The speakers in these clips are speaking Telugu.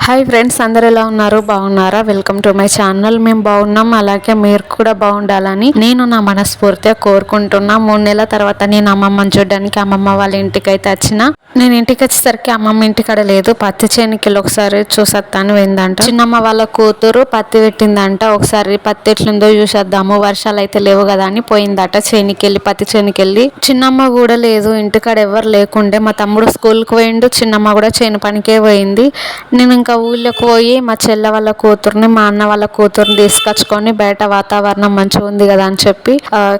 హాయ్ ఫ్రెండ్స్, అందరు ఎలా ఉన్నారు? బాగున్నారా? Welcome to my channel. మేము బాగున్నాం, అలాగే మీరు కూడా బాగుండాలని నేను నా మనస్ఫూర్తిగా కోరుకుంటున్నా. 3 నెలల తర్వాత నేను అమ్మమ్మని చూడడానికి అమ్మమ్మ వాళ్ళ ఇంటికి అయితే వచ్చిన. నేను ఇంటికి వచ్చేసరికి అమ్మమ్మ ఇంటికాడ లేదు. పత్తి చేనికి ఒకసారి చూసొస్తాను పోయిందంట. చిన్నమ్మ వాళ్ళ కూతురు పత్తి పెట్టిందంట. ఒకసారి పత్తి ఎట్లుందో చూసేద్దాము, వర్షాలు అయితే లేవు కదా అని పోయిందట చేనికెళ్ళి, పత్తి చేనికెళ్ళి. చిన్నమ్మ కూడా లేదు ఇంటికాడ, ఎవరు లేకుండే. మా తమ్ముడు స్కూల్కి పోయిండు, చిన్నమ్మ కూడా చేను పనికే పోయింది. నేను ఇంకా ఊళ్ళోకి పోయి మా చెల్లె వాళ్ళ కూతుర్ని, మా అన్న వాళ్ళ కూతుర్ని తీసుకొచ్చుకొని బయట వాతావరణం మంచిగా ఉంది కదా అని చెప్పి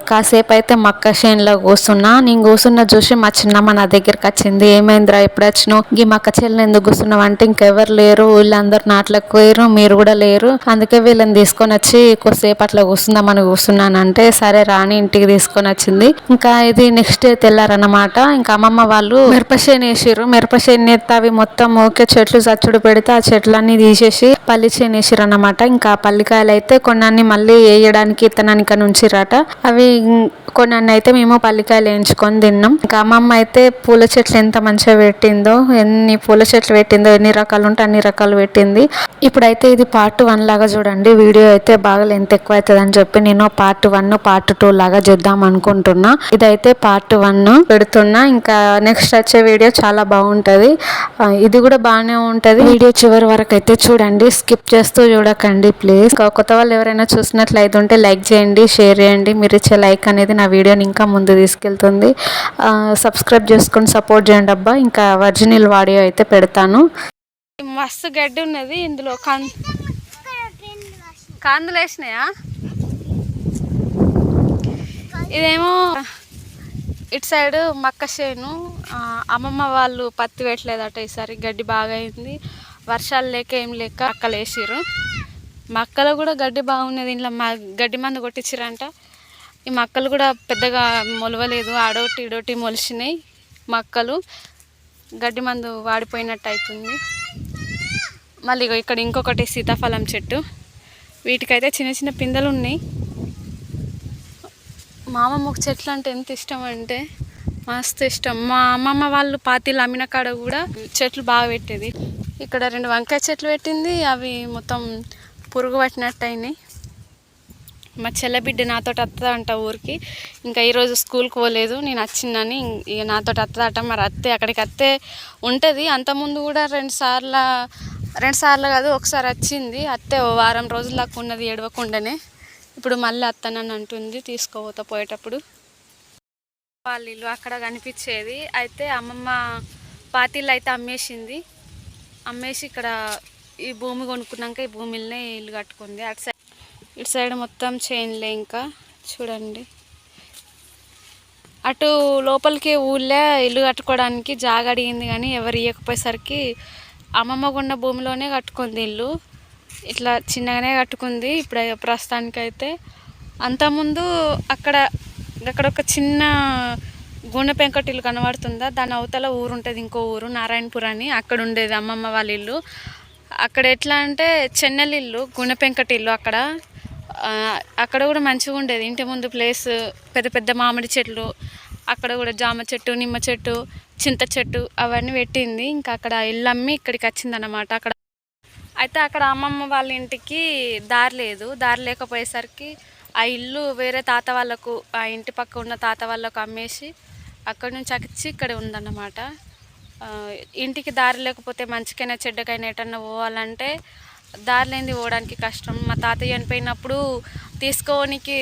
కాసేపు అయితే మక్క చేనులో కూర్చున్నా. నేను కూర్చున్న చూసి మా చిన్నమ్మ నా దగ్గరికి వచ్చింది. ఏమైందిరా ఎప్పుడు వచ్చినావు? ఈ మక్క చేనులో ఎందుకు కూర్చున్నావు అంటే, ఇంకెవరు లేరు, వీళ్ళందరూ నాట్లకు పోయారు, మీరు కూడా లేరు, అందుకే వీళ్ళని తీసుకొని వచ్చి కొద్దిసేపు అట్లా కూర్చుందామని కూర్చున్నానంటే, సరే రాని ఇంటికి తీసుకొని వచ్చింది. ఇంకా ఇది నెక్స్ట్ డే తెల్లారనమాట. ఇంకా అమ్మమ్మ వాళ్ళు మిరపచేను వేసిర్రు. మిరపచేను ఎత్తే అవి మొత్తం ఓకే చెట్లు చచ్చుడు పెడితే ఆ చెట్లన్నీ తీసేసి పల్లి చేను వేసిర్రు అన్నమాట. ఇంకా పల్లికాయలు అయితే కొన్నాన్ని మళ్ళీ వేయడానికి ఇత్తనానికి ఉంచిరట. అవి కొన్ని అయితే మేము పల్లికాయలు వేయించుకొని తిన్నాం. ఇంకా అమ్మమ్మ అయితే పూల చెట్లు ఎంత మంచిగా పెట్టిందో, ఎన్ని పూల చెట్లు పెట్టిందో, ఎన్ని రకాలు ఉంటే అన్ని రకాలు పెట్టింది. ఇప్పుడైతే ఇది పార్ట్ 1 లాగా చూడండి. వీడియో అయితే బాగా లెంత్ ఎక్కువ అవుతుంది అని చెప్పి నేను పార్ట్ 1 పార్ట్ 2 లాగా చేద్దాం అనుకుంటున్నా. ఇదైతే పార్ట్ 1 పెడుతున్నా. ఇంకా నెక్స్ట్ వచ్చే వీడియో చాలా బాగుంటది. ఇది కూడా బాగానే ఉంటది. వీడియో చివరి వరకు అయితే చూడండి, స్కిప్ చేస్తూ చూడకండి ప్లీజ్. కొత్త వాళ్ళు ఎవరైనా చూసినట్లయితే ఉంటే లైక్ చేయండి, షేర్ చేయండి. మీరు ఇచ్చే లైక్ అనేది నా వీడియోని ఇంకా ముందు తీసుకెళ్తుంది. సబ్స్క్రైబ్ చేసుకొని సపోర్ట్ చేయండి అబ్బా. ఇంకా ఒరిజినల్ వాడియో అయితే పెడతాను. మస్తు గడ్డి ఉన్నది ఇందులో. కందులు వేసినాయా? ఇదేమో ఇటు సైడ్ మక్క చేను. అమ్మమ్మ వాళ్ళు పత్తి పెట్టలేదట ఈసారి, గడ్డి బాగా అయింది. వర్షాలు లేక ఏం లేక అక్కలు వేసిర్రు. మక్కలు కూడా గడ్డి బాగున్నది. ఇంట్లో గడ్డి మందు కొట్టించిరంట. ఈ మక్కలు కూడా పెద్దగా మొలవలేదు, ఆడోటి ఇడోటి మొలిచినాయి మక్కలు. గడ్డి మందు వాడిపోయినట్టు అవుతుంది. మళ్ళీ ఇక్కడ ఇంకొకటి సీతాఫలం చెట్టు. వీటికైతే చిన్న చిన్న పిందెలు ఉన్నాయి. మా అమ్మమ్మకు చెట్లు అంటే ఎంత ఇష్టం అంటే మస్తు ఇష్టం. మా అమ్మమ్మ వాళ్ళు పాతీలు అమ్మిన కాడ కూడా చెట్లు బాగా పెట్టేది. ఇక్కడ 2 వంకాయ చెట్లు పెట్టింది. అవి మొత్తం పురుగు పట్టినట్టు అయినాయి. మా చెల్ల బిడ్డ నాతో వస్తుందా అంట ఊరికి. ఇంకా ఈరోజు స్కూల్కి పోలేదు, నేను వచ్చిందని ఇక నాతో వస్తుందట. మరి అక్కడికి వస్తే ఉంటుంది. అంతకుముందు కూడా 2 సార్లు కాదు, ఒకసారి వచ్చింది. ఓ వారం రోజుల దాకా ఉన్నది ఏడవకుండానే. ఇప్పుడు మళ్ళీ అత్తనని అంటుంది, తీసుకోపోతా పోయేటప్పుడు. వాళ్ళ ఇల్లు అక్కడ కనిపించేది. అయితే అమ్మమ్మ పాతీళ్ళు అయితే అమ్మేసింది. అమ్మేసి ఇక్కడ ఈ భూమి కొనుక్కున్నాక ఈ భూమిలోనే ఇల్లు కట్టుకుంది. ఇటు సైడ్ మొత్తం చేనులే. ఇంకా చూడండి, అటు లోపలికి ఊళ్ళో ఇల్లు కట్టుకోవడానికి జాగ అడిగింది కానీ ఎవరు ఇవ్వకపోయేసరికి అమ్మమ్మ కొన్న భూమిలోనే కట్టుకుంది ఇల్లు. ఇట్లా చిన్నగానే కట్టుకుంది ఇప్పుడు ప్రస్తుతానికైతే. అంతకుముందు అక్కడ ఒక చిన్న గుండె పెంకటిల్లు కనబడుతుందా, దాని అవతల ఊరు ఉంటుంది, ఇంకో ఊరు నారాయణపూర్ అని. అక్కడ ఉండేది అమ్మమ్మ వాళ్ళ ఇల్లు. అక్కడ ఎట్లా అంటే చెన్నెల ఇల్లు, గుండె పెంకటిల్లు. అక్కడ కూడా మంచిగా ఉండేది. ఇంటి ముందు ప్లేస్, పెద్ద పెద్ద మామిడి చెట్లు, అక్కడ కూడా జామ చెట్టు, నిమ్మ చెట్టు, చింత చెట్టు అవన్నీ పెట్టింది. ఇంకా అక్కడ ఇల్లు అమ్మి ఇక్కడికి వచ్చిందన్నమాట. అయితే అక్కడ అమ్మమ్మ వాళ్ళ ఇంటికి దారి లేదు. దారి లేకపోయేసరికి ఆ ఇల్లు వేరే తాత వాళ్ళకు, ఆ ఇంటి పక్క ఉన్న తాత వాళ్ళకు అమ్మేసి అక్కడి నుంచి వచ్చి ఇక్కడ ఉందన్నమాట. ఇంటికి దారి లేకపోతే మంచికైనా చెడ్డకైనా ఎటన్నా పోవాలంటే దారి లేనిది పోవడానికి కష్టం. మా తాతయ్య చనిపోయినప్పుడు తీసుకోనికి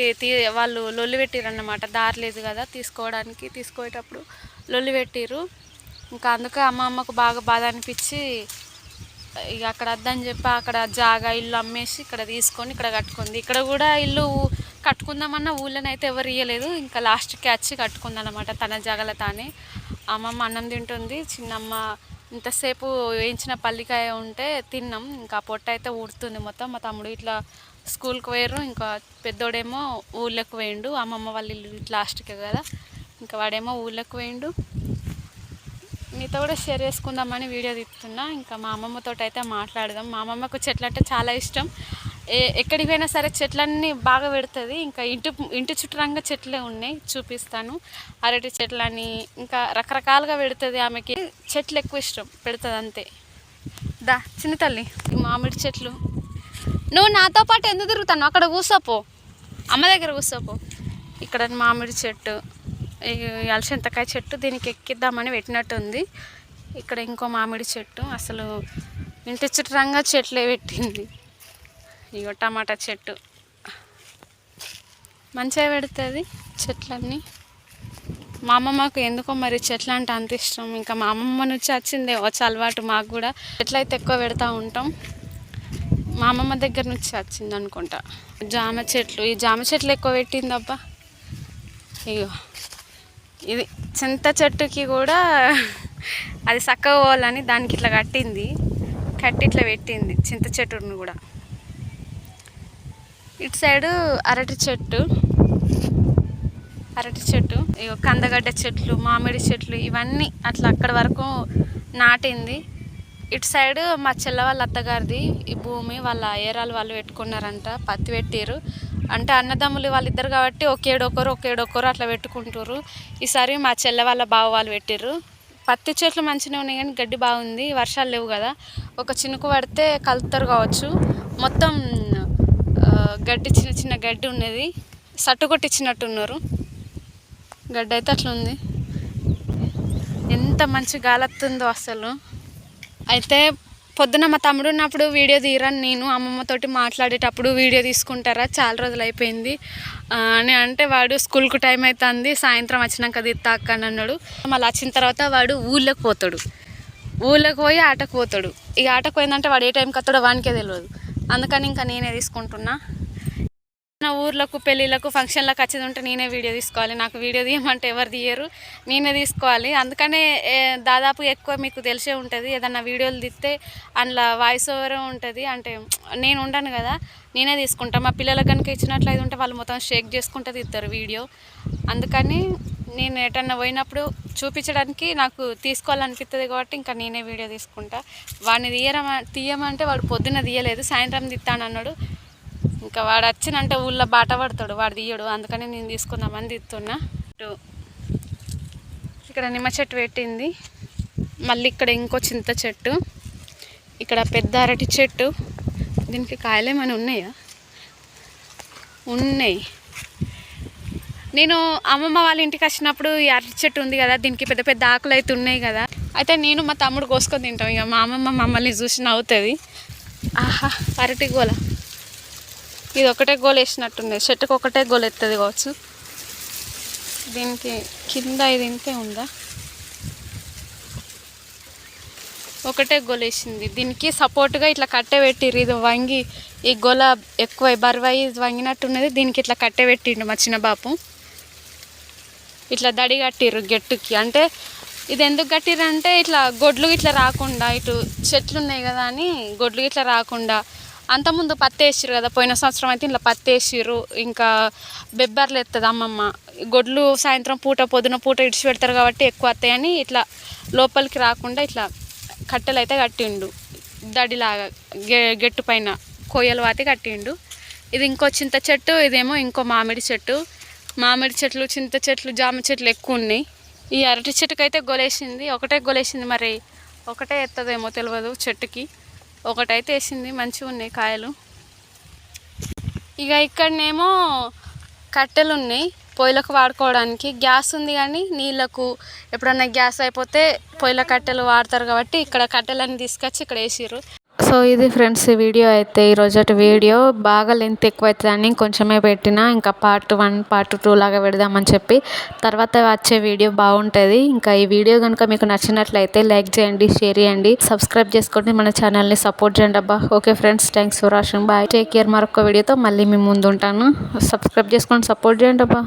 వాళ్ళు లొల్లి పెట్టిరన్నమాట. దారి లేదు కదా తీసుకోయేటప్పుడు లొల్లి పెట్టిరు. ఇంకా అందుకే అమ్మకు బాగా బాధ అనిపించి ఇక అక్కడ వద్దని చెప్పి అక్కడ జాగా ఇల్లు అమ్మేసి ఇక్కడ తీసుకొని ఇక్కడ కట్టుకుంది. ఇక్కడ కూడా ఇల్లు కట్టుకుందామన్న ఊళ్ళోనైతే ఎవరు ఇవ్వలేదు. ఇంకా లాస్ట్కి వచ్చి కట్టుకుందన్నమాట తన జాగల తానే. అమ్మమ్మ అన్నం తింటుంది. చిన్నమ్మ ఇంతసేపు వేయించిన పల్లికాయ ఉంటే తిన్నాం. ఇంకా పొట్ట అయితే ఊడుతుంది మొత్తం. మా తమ్ముడు ఇట్లా స్కూల్కి పోయారు. ఇంకా పెద్దోడేమో ఊళ్ళోకి పోయిండు. అమ్మమ్మ వాళ్ళ ఇల్లు లాస్ట్కే కదా, ఇంకా వాడేమో ఊళ్ళోకి పోయిండు. మీతో కూడా షేర్ చేసుకుందామని వీడియో తీస్తున్నా. ఇంకా మా అమ్మమ్మతో అయితే మాట్లాడదాం. మా అమ్మమ్మకు చెట్లు అంటే చాలా ఇష్టం. ఎక్కడికి పోయినా సరే చెట్లన్నీ బాగా పెడుతుంది. ఇంకా ఇంటి చుట్టూరంగా చెట్లే ఉన్నాయి, చూపిస్తాను. అరటి చెట్లని ఇంకా రకరకాలుగా పెడుతుంది. ఆమెకి చెట్లు ఎక్కువ ఇష్టం, పెడుతుంది అంతే. దా చిన్న తల్లి ఈ మామిడి చెట్లు. నువ్వు నాతో పాటు ఎందుకు తిరుగుతాను? అక్కడ కూర్చోపో, అమ్మ దగ్గర కూర్చోపో. ఇక్కడ మామిడి చెట్టు, అలసంతకాయ చెట్టు, దీనికి ఎక్కిద్దామని పెట్టినట్టు ఉంది. ఇక్కడ ఇంకో మామిడి చెట్టు, అసలు ఇంటి చుట్టూరంగా చెట్లే పెట్టింది. ఇగో టమాటా చెట్టు మంచిగా పెడుతుంది చెట్లన్నీ. మా అమ్మమ్మకు ఎందుకో మరి చెట్లు అంటే అంత ఇష్టం. ఇంకా మా అమ్మమ్మ నుంచి వచ్చిందే వచ్చి అలవాటు మాకు కూడా. చెట్లు అయితే ఎక్కువ పెడతా ఉంటాం, మా అమ్మమ్మ దగ్గర నుంచి వచ్చింది అనుకుంటా. జామ చెట్లు, ఈ జామ చెట్లు ఎక్కువ పెట్టింది అబ్బా. ఇగో ఇది చింత చెట్టుకి కూడా అది చక్కగా పోవాలని దానికి ఇట్లా కట్టింది, కట్టి ఇట్లా పెట్టింది చింత చెట్టును కూడా. ఇటు సైడు అరటి చెట్టు, ఇగో కందగడ్డ చెట్లు, మామిడి చెట్లు, ఇవన్నీ అట్లా అక్కడి వరకు నాటింది. ఇటు సైడ్ మా చెల్ల వాళ్ళ అత్తగారిది ఈ భూమి, వాళ్ళ ఏరాలు వాళ్ళు పెట్టుకున్నారంట, పత్తి పెట్టారు. అంటే అన్నదమ్ములు వాళ్ళిద్దరు కాబట్టి ఒకేడొకరు అట్లా పెట్టుకుంటారు. ఈసారి మా చెల్ల వాళ్ళ బావ వాళ్ళు పెట్టారు. పత్తి చెట్లు మంచిగా ఉన్నాయి కానీ గడ్డి బాగుంది, వర్షాలు లేవు కదా. ఒక చినుకు పడితే కలుపుతారు కావచ్చు. మొత్తం గడ్డి చిన్న చిన్న గడ్డి ఉన్నది, సట్టు కొట్టించినట్టున్నారు. గడ్డి అయితే అట్లా ఉంది. ఎంత మంచి గాలి వస్తుందో అసలు. అయితే పొద్దున మా తమ్ముడు ఉన్నప్పుడు వీడియో తీయరాను, నేను అమ్మమ్మతోటి మాట్లాడేటప్పుడు వీడియో తీసుకుంటారా, చాలా రోజులు అయిపోయింది అని అంటే, వాడు స్కూల్కు టైం అవుతుంది సాయంత్రం వచ్చినాక తీస్తా అక్క అని అన్నాడు. మళ్ళీ వచ్చిన తర్వాత వాడు ఊళ్ళోకి పోతాడు, ఊళ్ళోకి పోయి ఆటకు పోతాడు. ఇక ఆటకు పోయిందంటే వాడు ఏ టైంకి వస్తాడో వానికే తెలియదు. అందుకని ఇంకా నేనే తీసుకుంటున్నా. నా ఊర్లకు పెళ్ళిళ్ళకు ఫంక్షన్లకు వచ్చేది ఉంటే నేనే వీడియో తీసుకోవాలి. నాకు వీడియో తీయమంటే ఎవరు తీయరు, నేనే తీసుకోవాలి. అందుకనే దాదాపు ఎక్కువ మీకు తెలిసే ఉంటుంది, ఏదన్నా వీడియోలు తీస్తే అందులో వాయిస్ ఓవర్ ఉంటుంది. అంటే నేను ఉండను కదా, నేనే తీసుకుంటాను. మా పిల్లలకు కనుక ఇచ్చినట్లయితే ఉంటే వాళ్ళు మొత్తం షేక్ చేసుకుంటే తీస్తారు వీడియో. అందుకని నేను ఎటన్నా పోయినప్పుడు చూపించడానికి నాకు తీసుకోవాలనిపిస్తుంది కాబట్టి ఇంకా నేనే వీడియో తీసుకుంటా. వాడిని తీయమంటే వాడు పొద్దున్న తీయలేదు, సాయంత్రం తీస్తాను అన్నాడు. ఇంకా వాడు వచ్చినంటే ఊళ్ళో బాట పడతాడు, వాడు తీయడు. అందుకని నేను తీసుకుందామని తీస్తున్నా. ఇక్కడ నిమ్మ చెట్టు పెట్టింది, మళ్ళీ ఇక్కడ ఇంకో చింత చెట్టు, ఇక్కడ పెద్ద అరటి చెట్టు. దీనికి కాయలు ఏమైనా ఉన్నాయా? ఉన్నాయి. నేను అమ్మమ్మ వాళ్ళ ఇంటికి వచ్చినప్పుడు ఈ అరటి చెట్టు ఉంది కదా, దీనికి పెద్ద పెద్ద ఆకులు అయితే ఉన్నాయి కదా. అయితే నేను మా తమ్ముడు కోసుకొని తింటాం. ఇక మా అమ్మమ్మ మమ్మల్ని చూసి నవ్వుతుంది. ఆహా, అరటి గోల. ఇది ఒకటే గోలు వేసినట్టుంది, చెట్టుకు ఒకటే గోలు ఎత్తుంది కావచ్చు. దీనికి కింద ఇది ఇంతే ఉందా, ఒకటే గోలు వేసింది. దీనికి సపోర్ట్గా ఇట్లా కట్టె పెట్టిర్రు. ఇది వంగి ఈ గోల ఎక్కువ బరువై వంగినట్టున్నది, దీనికి ఇట్లా కట్టె పెట్టిండు మా చిన్న బాపు. ఇట్లా దడి కట్టిర్రు గట్టుకి. అంటే ఇది ఎందుకు కట్టిర్రు అంటే ఇట్లా గొడ్లు ఇట్లా రాకుండా, ఇటు చెట్లు ఉన్నాయి కదా అని గొడ్లు ఇట్లా రాకుండా. అంతకుముందు పత్తి వేసిర్రు కదా, పోయిన సంవత్సరం అయితే ఇట్లా పత్తి వేసిర్రు. ఇంకా బెబ్బర్లు ఎత్తది అమ్మమ్మ, గొడ్లు సాయంత్రం పొద్దున పూట ఇడిచి పెడతారు కాబట్టి ఎక్కువ వస్తాయని ఇట్లా లోపలికి రాకుండా ఇట్లా కట్టెలు అయితే కట్టిండు, దడిలాగా గెట్టు పైన కొయ్యలు వాతి కట్టిండు. ఇది ఇంకో చింత చెట్టు, ఇదేమో ఇంకో మామిడి చెట్టు. మామిడి చెట్లు, చింత చెట్లు, జామ చెట్లు ఎక్కువ ఉన్నాయి. ఈ అరటి చెట్టుకు అయితే గొలేసింది, ఒకటే గొలేసింది. మరి ఒకటే ఎత్తదేమో తెలియదు చెట్టుకి, ఒకటైతే వేసింది. మంచిగా ఉన్నాయి కాయలు. ఇక ఇక్కడనేమో కట్టెలు ఉన్నాయి పొయ్యిలకు వాడుకోవడానికి. గ్యాస్ ఉంది కానీ నీళ్ళకు ఎప్పుడన్నా గ్యాస్ అయిపోతే పొయ్యిల కట్టెలు వాడతారు కాబట్టి ఇక్కడ కట్టెలన్నీ తీసుకొచ్చి ఇక్కడ వేసిర్రు. సో ఇది ఫ్రెండ్స్ ఈ వీడియో అయితే. ఈరోజు వీడియో బాగా లెంత్ ఎక్కువ అవుతుందని కొంచెమే పెట్టినా, ఇంకా పార్ట్ 1 పార్ట్ 2 లాగా పెడదామని చెప్పి. తర్వాత వచ్చే వీడియో బాగుంటుంది. ఇంకా ఈ వీడియో కనుక మీకు నచ్చినట్లయితే లైక్ చేయండి, షేర్ చేయండి, సబ్స్క్రైబ్ చేసుకోండి, మన ఛానల్ని సపోర్ట్ చేయండి అబ్బా. Okay friends, thanks for watching, bye, take care. మరొక వీడియోతో మళ్ళీ మీ ముందు ఉంటాను. సబ్స్క్రైబ్ చేసుకోండి, సపోర్ట్ చేయండి అబ్బా.